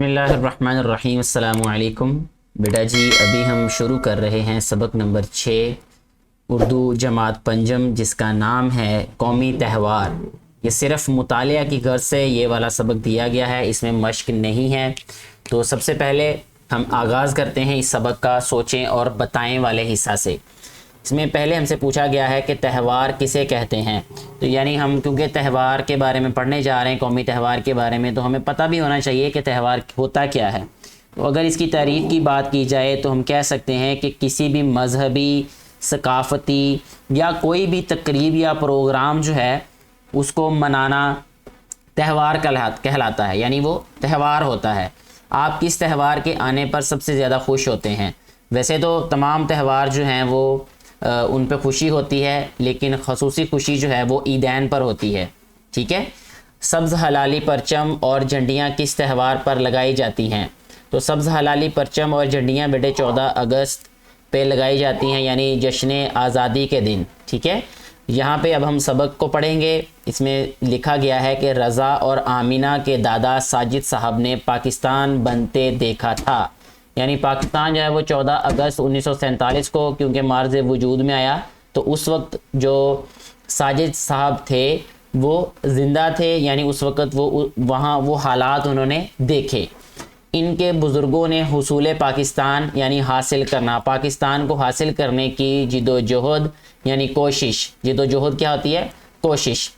بسم اللہ الرحمن الرحیم۔ السلام علیکم بیٹا جی، ابھی ہم شروع کر رہے ہیں سبق نمبر 6 اردو جماعت پنجم، جس کا نام ہے قومی تہوار۔ یہ صرف مطالعہ کی غرض سے یہ والا سبق دیا گیا ہے، اس میں مشق نہیں ہے۔ تو سب سے پہلے ہم آغاز کرتے ہیں اس سبق کا سوچیں اور بتائیں والے حصہ سے۔ اس میں پہلے ہم سے پوچھا گیا ہے کہ تہوار کسے کہتے ہیں، تو یعنی ہم کیونکہ تہوار کے بارے میں پڑھنے جا رہے ہیں، قومی تہوار کے بارے میں، تو ہمیں پتہ بھی ہونا چاہیے کہ تہوار ہوتا کیا ہے۔ تو اگر اس کی تعریف کی بات کی جائے تو ہم کہہ سکتے ہیں کہ کسی بھی مذہبی، ثقافتی یا کوئی بھی تقریب یا پروگرام جو ہے اس کو منانا تہوار کہلاتا ہے، یعنی وہ تہوار ہوتا ہے۔ آپ کس تہوار کے آنے پر سب سے زیادہ خوش ہوتے ہیں؟ ویسے تو تمام تہوار جو ہیں وہ ان پہ خوشی ہوتی ہے، لیکن خصوصی خوشی جو ہے وہ عیدین پر ہوتی ہے، ٹھیک ہے۔ سبز ہلالی پرچم اور جھنڈیاں کس تہوار پر لگائی جاتی ہیں؟ تو سبز ہلالی پرچم اور جھنڈیاں بیٹے 14 اگست پہ لگائی جاتی ہیں، یعنی جشن آزادی کے دن، ٹھیک ہے۔ یہاں پہ اب ہم سبق کو پڑھیں گے۔ اس میں لکھا گیا ہے کہ رضا اور آمینہ کے دادا ساجد صاحب نے پاکستان بنتے دیکھا تھا، یعنی پاکستان جو ہے وہ 14 اگست 1947 کو کیونکہ مارز وجود میں آیا، تو اس وقت جو ساجد صاحب تھے وہ زندہ تھے، یعنی اس وقت وہ وہاں وہ حالات انہوں نے دیکھے۔ ان کے بزرگوں نے حصول پاکستان یعنی حاصل کرنا، پاکستان کو حاصل کرنے کی جد و جہد یعنی کوشش، جد و جہد کیا ہوتی ہے؟ کوشش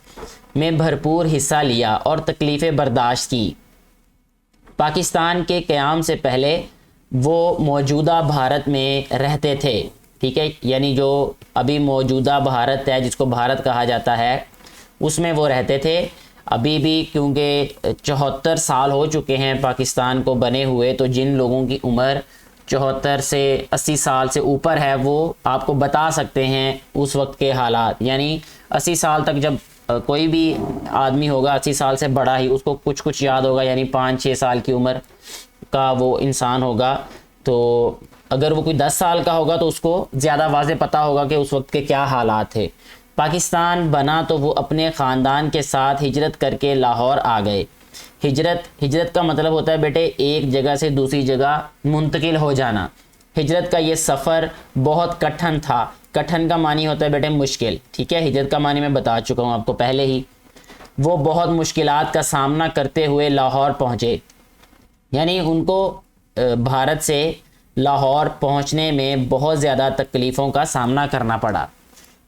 میں بھرپور حصہ لیا اور تکلیفیں برداشت کی۔ پاکستان کے قیام سے پہلے وہ موجودہ بھارت میں رہتے تھے، ٹھیک ہے، یعنی جو ابھی موجودہ بھارت ہے، جس کو بھارت کہا جاتا ہے، اس میں وہ رہتے تھے۔ ابھی بھی کیونکہ 74 سال ہو چکے ہیں پاکستان کو بنے ہوئے، تو جن لوگوں کی عمر 74 سے 80 سال سے اوپر ہے وہ آپ کو بتا سکتے ہیں اس وقت کے حالات، یعنی 80 سال تک جب کوئی بھی آدمی ہوگا 80 سال سے بڑا ہی، اس کو کچھ یاد ہوگا، یعنی 5-6 سال کی عمر کا وہ انسان ہوگا، تو اگر وہ کوئی 10 سال کا ہوگا تو اس کو زیادہ واضح پتہ ہوگا کہ اس وقت کے کیا حالات تھے۔ پاکستان بنا تو وہ اپنے خاندان کے ساتھ ہجرت کر کے لاہور آ گئے۔ ہجرت کا مطلب ہوتا ہے بیٹے ایک جگہ سے دوسری جگہ منتقل ہو جانا۔ ہجرت کا یہ سفر بہت کٹھن تھا۔ کٹھن کا معنی ہوتا ہے بیٹے مشکل، ٹھیک ہے، ہجرت کا معنی میں بتا چکا ہوں آپ کو پہلے ہی۔ وہ بہت مشکلات کا سامنا کرتے ہوئے لاہور پہنچے، یعنی ان کو بھارت سے لاہور پہنچنے میں بہت زیادہ تکلیفوں کا سامنا کرنا پڑا۔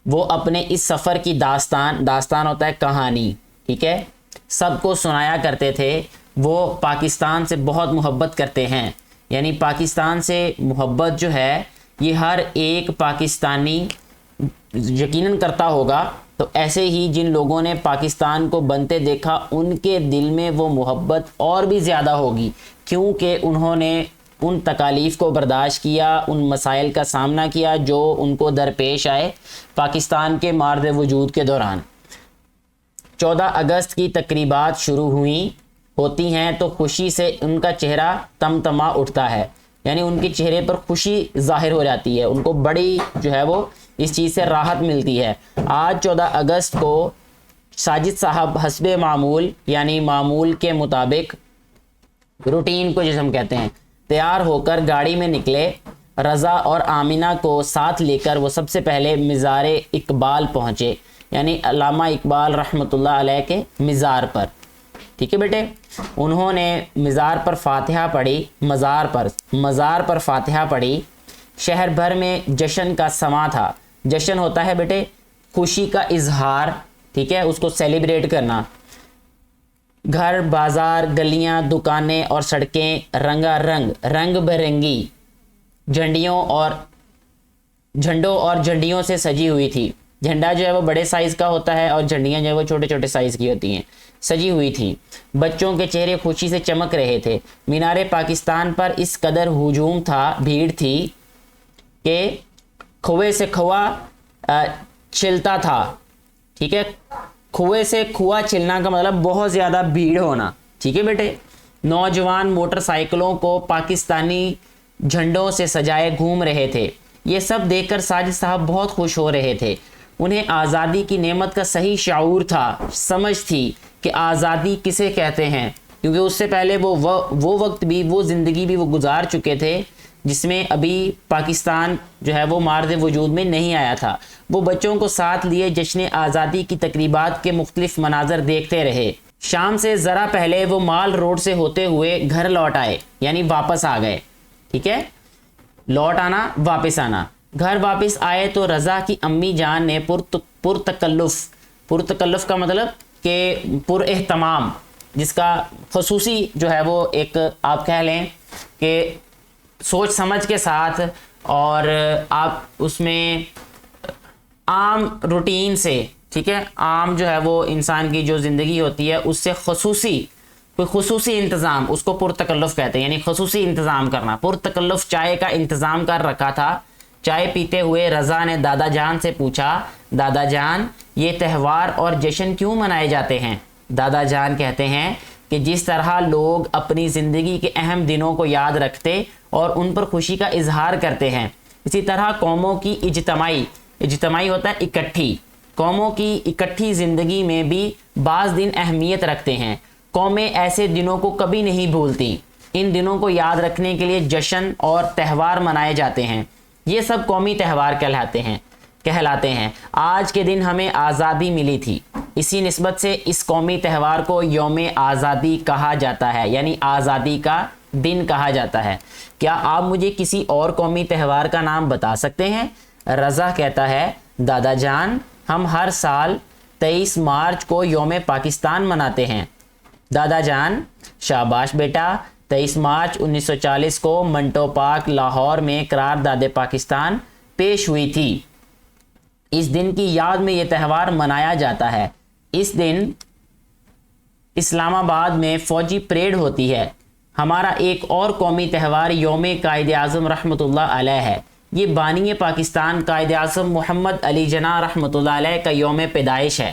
وہ اپنے اس سفر کی داستان ہوتا ہے کہانی، ٹھیک ہے، سب کو سنایا کرتے تھے۔ وہ پاکستان سے بہت محبت کرتے ہیں، یعنی پاکستان سے محبت جو ہے یہ ہر ایک پاکستانی یقیناً کرتا ہوگا۔ تو ایسے ہی جن لوگوں نے پاکستان کو بنتے دیکھا ان کے دل میں وہ محبت اور بھی زیادہ ہوگی، کیونکہ انہوں نے ان تکالیف کو برداشت کیا، ان مسائل کا سامنا کیا جو ان کو درپیش آئے پاکستان کے مارد وجود کے دوران۔ 14 اگست کی تقریبات شروع ہوتی ہیں تو خوشی سے ان کا چہرہ تمتما اٹھتا ہے، یعنی ان کے چہرے پر خوشی ظاہر ہو جاتی ہے، ان کو بڑی جو ہے وہ اس چیز سے راحت ملتی ہے۔ آج 14 اگست کو ساجد صاحب حسب معمول یعنی معمول کے مطابق، روٹین کو جس ہم کہتے ہیں، تیار ہو کر گاڑی میں نکلے۔ رضا اور آمینہ کو ساتھ لے کر وہ سب سے پہلے مزار اقبال پہنچے، یعنی علامہ اقبال رحمۃ اللہ علیہ کے مزار پر، ٹھیک ہے بیٹے۔ انہوں نے مزار پر فاتحہ پڑھی، مزار پر فاتحہ پڑھی۔ شہر بھر میں جشن کا سماں تھا۔ جشن ہوتا ہے بیٹے خوشی کا اظہار، ٹھیک ہے، اس کو سیلیبریٹ کرنا۔ گھر، بازار، گلیاں، دکانیں اور سڑکیں رنگ برنگی جھنڈوں اور جھنڈیوں سے سجی ہوئی تھی۔ جھنڈا جو ہے وہ بڑے سائز کا ہوتا ہے اور جھنڈیاں جو ہے وہ چھوٹے چھوٹے سائز کی ہوتی ہیں، سجی ہوئی تھی۔ بچوں کے چہرے خوشی سے چمک رہے تھے۔ مینار پاکستان پر اس قدر ہجوم تھا، بھیڑ تھی کہ کھوے سے کھوا چلتا تھا، ٹھیک ہے، کھوے سے کھوا چلنا کا مطلب بہت زیادہ بھیڑ ہونا، ٹھیک ہے بیٹے۔ نوجوان موٹر سائیکلوں کو پاکستانی جھنڈوں سے سجائے گھوم رہے تھے۔ یہ سب دیکھ کر ساجد صاحب بہت خوش ہو رہے تھے۔ انہیں آزادی کی نعمت کا صحیح شعور تھا، سمجھ تھی کہ آزادی کسے کہتے ہیں، کیونکہ اس سے پہلے وہ وقت بھی، وہ زندگی بھی وہ گزار چکے تھے جس میں ابھی پاکستان جو ہے وہ مارد وجود میں نہیں آیا تھا۔ وہ بچوں کو ساتھ لیے جشن آزادی کی تقریبات کے مختلف مناظر دیکھتے رہے۔ شام سے ذرا پہلے وہ مال روڈ سے ہوتے ہوئے گھر لوٹ آئے، یعنی واپس آ گئے، ٹھیک ہے، لوٹ آنا، واپس آنا۔ گھر واپس آئے تو رضا کی امی جان نے پرتکلف کا مطلب کہ پر اہتمام، جس کا خصوصی جو ہے وہ ایک آپ کہہ لیں کہ سوچ سمجھ کے ساتھ، اور آپ اس میں عام روٹین سے، ٹھیک ہے، عام جو ہے وہ انسان کی جو زندگی ہوتی ہے اس سے کوئی خصوصی انتظام، اس کو پرتکلف کہتے ہیں، یعنی خصوصی انتظام کرنا۔ پرتکلف چائے کا انتظام کر رکھا تھا۔ چائے پیتے ہوئے رضا نے دادا جان سے پوچھا، دادا جان یہ تہوار اور جشن کیوں منائے جاتے ہیں؟ دادا جان کہتے ہیں کہ جس طرح لوگ اپنی زندگی کے اہم دنوں کو یاد رکھتے اور ان پر خوشی کا اظہار کرتے ہیں، اسی طرح قوموں کی اجتماعی ہوتا ہے اکٹھی، قوموں کی اکٹھی زندگی میں بھی بعض دن اہمیت رکھتے ہیں۔ قومیں ایسے دنوں کو کبھی نہیں بھولتی، ان دنوں کو یاد رکھنے کے لیے جشن اور تہوار منائے جاتے ہیں، یہ سب قومی تہوار کہلاتے ہیں۔ آج کے دن ہمیں آزادی ملی تھی، اسی نسبت سے اس قومی تہوار کو یوم آزادی کہا جاتا ہے، یعنی آزادی کا دن کہا جاتا ہے۔ کیا آپ مجھے کسی اور قومی تہوار کا نام بتا سکتے ہیں؟ رضا کہتا ہے، دادا جان ہم ہر سال 23 مارچ کو یوم پاکستان مناتے ہیں۔ دادا جان شاباش بیٹا، 23 مارچ 1940 کو منٹو پارک لاہور میں قرارداد پاکستان پیش ہوئی تھی۔ اس دن کی یاد میں یہ تہوار منایا جاتا ہے۔ اس دن اسلام آباد میں فوجی پریڈ ہوتی ہے۔ ہمارا ایک اور قومی تہوار یوم قائد اعظم رحمۃ اللہ علیہ ہے۔ یہ بانی پاکستان قائد اعظم محمد علی جناح رحمۃ اللہ علیہ کا یوم پیدائش ہے،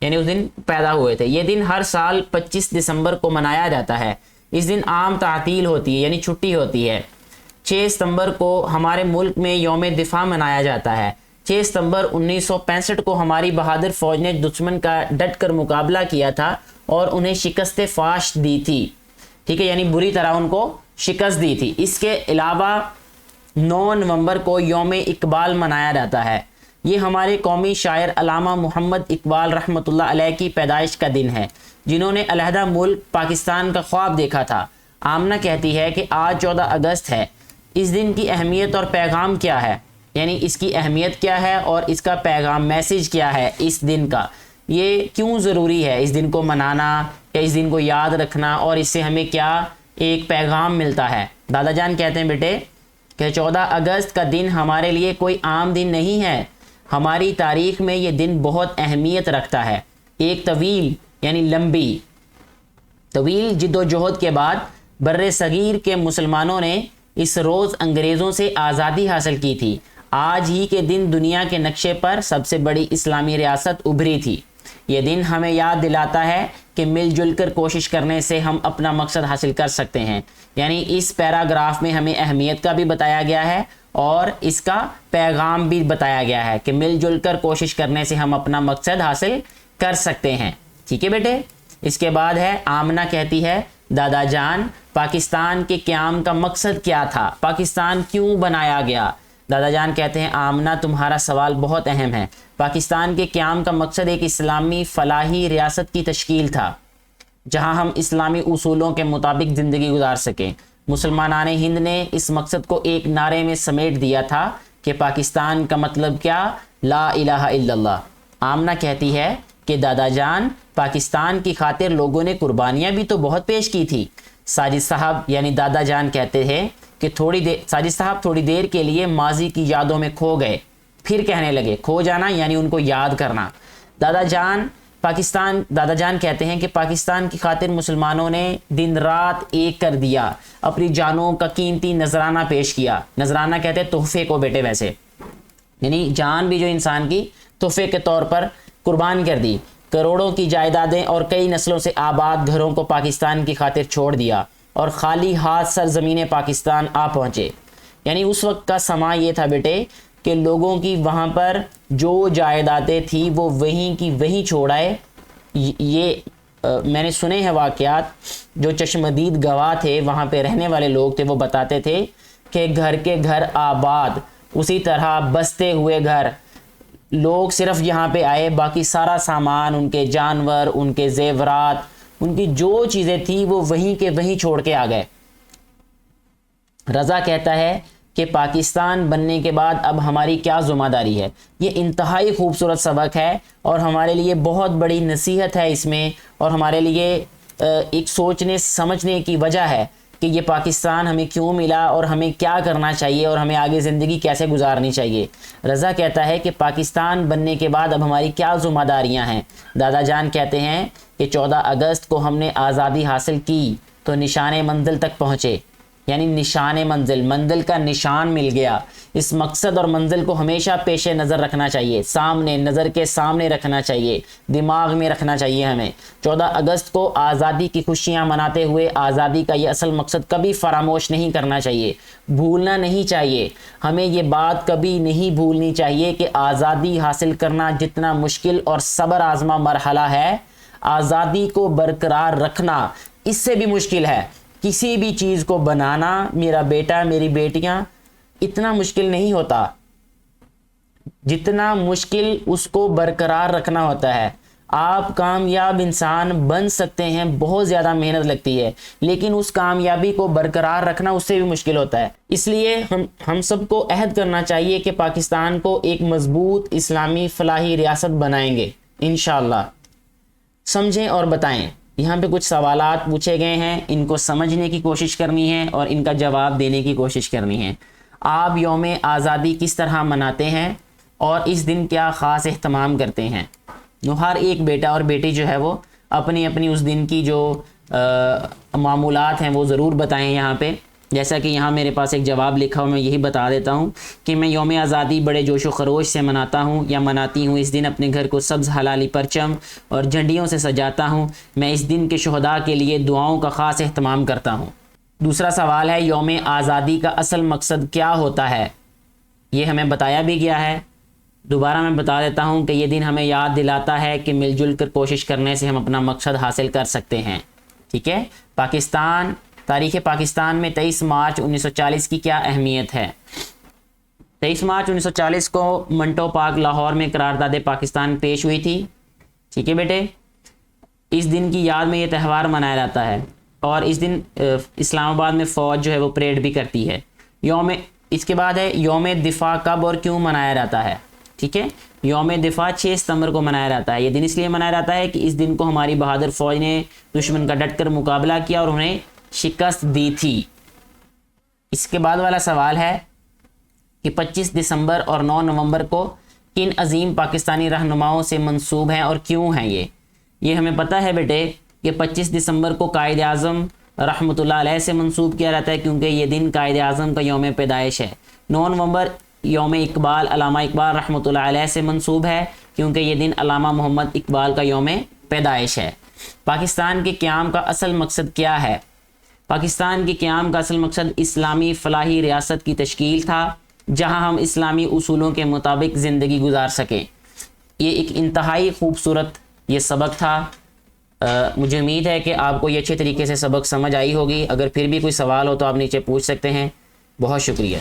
یعنی اس دن پیدا ہوئے تھے۔ یہ دن ہر سال 25 دسمبر کو منایا جاتا ہے۔ اس دن عام تعطیل ہوتی ہے، یعنی چھٹی ہوتی ہے۔ 6 ستمبر کو ہمارے ملک میں یوم دفاع منایا جاتا ہے۔ 6 ستمبر 1965 کو ہماری بہادر فوج نے دشمن کا ڈٹ کر مقابلہ کیا تھا اور انہیں شکست فاش دی تھی، ٹھیک ہے، یعنی بری طرح ان کو شکست دی تھی۔ اس کے علاوہ 9 نومبر کو یوم اقبال منایا جاتا ہے۔ یہ ہمارے قومی شاعر علامہ محمد اقبال رحمۃ اللہ علیہ کی پیدائش کا دن ہے، جنہوں نے علیحدہ ملک پاکستان کا خواب دیکھا تھا۔ آمنہ کہتی ہے کہ آج 14 اگست ہے، اس دن کی اہمیت اور پیغام کیا ہے، یعنی اس کی اہمیت کیا ہے اور اس کا پیغام، میسیج کیا ہے اس دن کا، یہ کیوں ضروری ہے اس دن کو منانا یا اس دن کو یاد رکھنا، اور اس سے ہمیں کیا ایک پیغام ملتا ہے۔ دادا جان کہتے ہیں بیٹے کہ 14 اگست کا دن ہمارے لیے کوئی عام دن نہیں ہے، ہماری تاریخ میں یہ دن بہت اہمیت رکھتا ہے۔ ایک طویل یعنی لمبی جد و جہد کے بعد بر صغیر کے مسلمانوں نے اس روز انگریزوں سے آزادی حاصل کی تھی۔ آج ہی کے دن دنیا کے نقشے پر سب سے بڑی اسلامی ریاست ابھری تھی۔ یہ دن ہمیں یاد دلاتا ہے کہ مل جل کر کوشش کرنے سے ہم اپنا مقصد حاصل کر سکتے ہیں، یعنی اس پیراگراف میں ہمیں اہمیت کا بھی بتایا گیا ہے اور اس کا پیغام بھی بتایا گیا ہے کہ مل جل کر کوشش کرنے سے ہم اپنا مقصد حاصل کر سکتے ہیں، ٹھیک ہے بیٹے۔ اس کے بعد ہے آمنہ کہتی ہے، دادا جان پاکستان کے قیام کا مقصد کیا تھا، پاکستان کیوں بنایا گیا؟ دادا جان کہتے ہیں، آمنہ تمہارا سوال بہت اہم ہے۔ پاکستان کے قیام کا مقصد ایک اسلامی فلاحی ریاست کی تشکیل تھا، جہاں ہم اسلامی اصولوں کے مطابق زندگی گزار سکیں۔ مسلمانان ہند نے اس مقصد کو ایک نعرے میں سمیٹ دیا تھا کہ پاکستان کا مطلب کیا؟ لا الہ الا اللہ۔ آمنہ کہتی ہے کہ دادا جان پاکستان کی خاطر لوگوں نے قربانیاں بھی تو بہت پیش کی تھی۔ ساجد صاحب یعنی دادا جان کہتے ہیں کہ ساجد صاحب تھوڑی دیر کے لیے ماضی کی یادوں میں کھو گئے، پھر کہنے لگے، کھو جانا یعنی ان کو یاد کرنا۔ دادا جان کہتے ہیں کہ پاکستان کی خاطر مسلمانوں نے دن رات ایک کر دیا، اپنی جانوں کا قیمتی نذرانہ پیش کیا۔ نذرانہ کہتے ہیں تحفے کو بیٹے، ویسے یعنی جان بھی جو انسان کی تحفے کے طور پر قربان کر دی۔ کروڑوں کی جائیدادیں اور کئی نسلوں سے آباد گھروں کو پاکستان کی خاطر چھوڑ دیا اور خالی ہاتھ سرزمین پاکستان آ پہنچے۔ یعنی اس وقت کا سما یہ تھا بیٹے کہ لوگوں کی وہاں پر جو جائیدادیں تھیں وہ وہیں کی وہیں چھوڑ آئے۔ یہ میں نے سنے ہیں واقعات، جو چشمدید گواہ تھے، وہاں پہ رہنے والے لوگ تھے، وہ بتاتے تھے کہ گھر کے گھر آباد، اسی طرح بستے ہوئے گھر، لوگ صرف یہاں پہ آئے، باقی سارا سامان، ان کے جانور، ان کے زیورات، ان کی جو چیزیں تھیں وہ وہیں کے وہیں چھوڑ کے آ گئے۔ رضا کہتا ہے کہ پاکستان بننے کے بعد اب ہماری کیا ذمہ داری ہے۔ یہ انتہائی خوبصورت سبق ہے اور ہمارے لیے بہت بڑی نصیحت ہے اس میں، اور ہمارے لیے ایک سوچنے سمجھنے کی وجہ ہے کہ یہ پاکستان ہمیں کیوں ملا اور ہمیں کیا کرنا چاہیے اور ہمیں آگے زندگی کیسے گزارنی چاہیے۔ رضا کہتا ہے کہ پاکستان بننے کے بعد اب ہماری کیا ذمہ داریاں ہیں۔ دادا جان کہتے ہیں کہ 14 اگست کو ہم نے آزادی حاصل کی تو نشان منزل تک پہنچے، یعنی نشان منزل کا نشان مل گیا۔ اس مقصد اور منزل کو ہمیشہ پیش نظر رکھنا چاہیے، سامنے، نظر کے سامنے رکھنا چاہیے، دماغ میں رکھنا چاہیے ہمیں۔ 14 اگست کو آزادی کی خوشیاں مناتے ہوئے آزادی کا یہ اصل مقصد کبھی فراموش نہیں کرنا چاہیے، بھولنا نہیں چاہیے۔ ہمیں یہ بات کبھی نہیں بھولنی چاہیے کہ آزادی حاصل کرنا جتنا مشکل اور صبر آزما مرحلہ ہے، آزادی کو برقرار رکھنا اس سے بھی مشکل ہے۔ کسی بھی چیز کو بنانا، میرا بیٹا، میری بیٹیاں، اتنا مشکل نہیں ہوتا جتنا مشکل اس کو برقرار رکھنا ہوتا ہے۔ آپ کامیاب انسان بن سکتے ہیں، بہت زیادہ محنت لگتی ہے، لیکن اس کامیابی کو برقرار رکھنا اس سے بھی مشکل ہوتا ہے۔ اس لیے ہم سب کو عہد کرنا چاہیے کہ پاکستان کو ایک مضبوط اسلامی فلاحی ریاست بنائیں گے انشاءاللہ۔ سمجھیں اور بتائیں۔ یہاں پہ کچھ سوالات پوچھے گئے ہیں، ان کو سمجھنے کی کوشش کرنی ہے اور ان کا جواب دینے کی کوشش کرنی ہے۔ آپ یوم آزادی کس طرح مناتے ہیں اور اس دن کیا خاص اہتمام کرتے ہیں؟ ہر ایک بیٹا اور بیٹی جو ہے وہ اپنی اپنی اس دن کی جو معمولات ہیں وہ ضرور بتائیں یہاں پہ۔ جیسا کہ یہاں میرے پاس ایک جواب لکھا ہو، میں یہی بتا دیتا ہوں کہ میں یوم آزادی بڑے جوش و خروش سے مناتا ہوں یا مناتی ہوں۔ اس دن اپنے گھر کو سبز حلالی پرچم اور جھنڈیوں سے سجاتا ہوں۔ میں اس دن کے شہداء کے لیے دعاؤں کا خاص اہتمام کرتا ہوں۔ دوسرا سوال ہے، یوم آزادی کا اصل مقصد کیا ہوتا ہے؟ یہ ہمیں بتایا بھی گیا ہے، دوبارہ میں بتا دیتا ہوں کہ یہ دن ہمیں یاد دلاتا ہے کہ مل جل کر کوشش کرنے سے ہم اپنا مقصد حاصل کر سکتے ہیں۔ ٹھیک ہے، تاریخ پاکستان میں 23 مارچ 1940 کی کیا اہمیت ہے؟ 23 مارچ 1940 کو منٹو پارک لاہور میں قرارداد پاکستان پیش ہوئی تھی۔ ٹھیک ہے بیٹے، اس دن کی یاد میں یہ تہوار منایا جاتا ہے اور اس دن اسلام آباد میں فوج جو ہے وہ پریڈ بھی کرتی ہے۔ اس کے بعد ہے یوم دفاع کب اور کیوں منایا جاتا ہے؟ ٹھیک ہے، یوم دفاع 6 ستمبر کو منایا جاتا ہے۔ یہ دن اس لیے منایا جاتا ہے کہ اس دن کو ہماری بہادر فوج نے دشمن کا ڈٹ کر مقابلہ کیا اور انہیں شکست دی تھی۔ اس کے بعد والا سوال ہے کہ 25 دسمبر اور 9 نومبر کو کن عظیم پاکستانی رہنماؤں سے منسوب ہیں اور کیوں ہیں یہ ہمیں پتہ ہے بیٹے کہ 25 دسمبر کو قائد اعظم رحمۃ اللہ علیہ سے منسوب کیا جاتا ہے کیونکہ یہ دن قائد اعظم کا یوم پیدائش ہے۔ 9 نومبر یوم اقبال، علامہ اقبال رحمۃ اللہ علیہ سے منسوب ہے کیونکہ یہ دن علامہ محمد اقبال کا یوم پیدائش ہے۔ پاکستان کے قیام کا اصل مقصد کیا ہے؟ پاکستان کے قیام کا اصل مقصد اسلامی فلاحی ریاست کی تشکیل تھا جہاں ہم اسلامی اصولوں کے مطابق زندگی گزار سکیں۔ یہ ایک انتہائی خوبصورت یہ سبق تھا۔ مجھے امید ہے کہ آپ کو یہ اچھے طریقے سے سبق سمجھ آئی ہوگی۔ اگر پھر بھی کوئی سوال ہو تو آپ نیچے پوچھ سکتے ہیں۔ بہت شکریہ۔